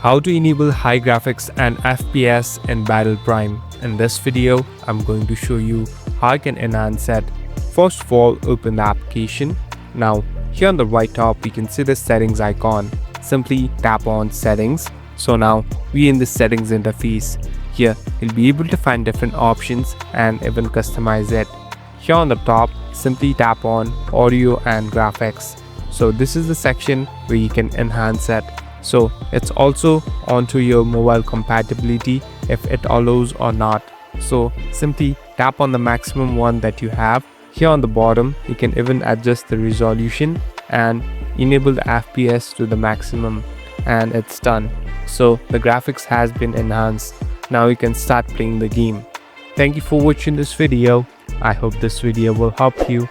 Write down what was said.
How to enable high graphics and FPS in Battle Prime. In this video, I'm going to show you how I can enhance it. First of all, open the application. Now, here on the right top, we can see the settings icon. Simply tap on settings. So now, we're in the settings interface. Here, you'll be able to find different options and even customize it. Here on the top, simply tap on audio and graphics. So this is the section where you can enhance it. So it's also onto your mobile compatibility if it allows or not. So simply tap on the maximum one that you have. Here on the bottom, you can even adjust the resolution and enable the FPS to the maximum, and it's done. So the graphics has been enhanced. Now you can start playing the game. Thank you for watching this video. I hope this video will help you.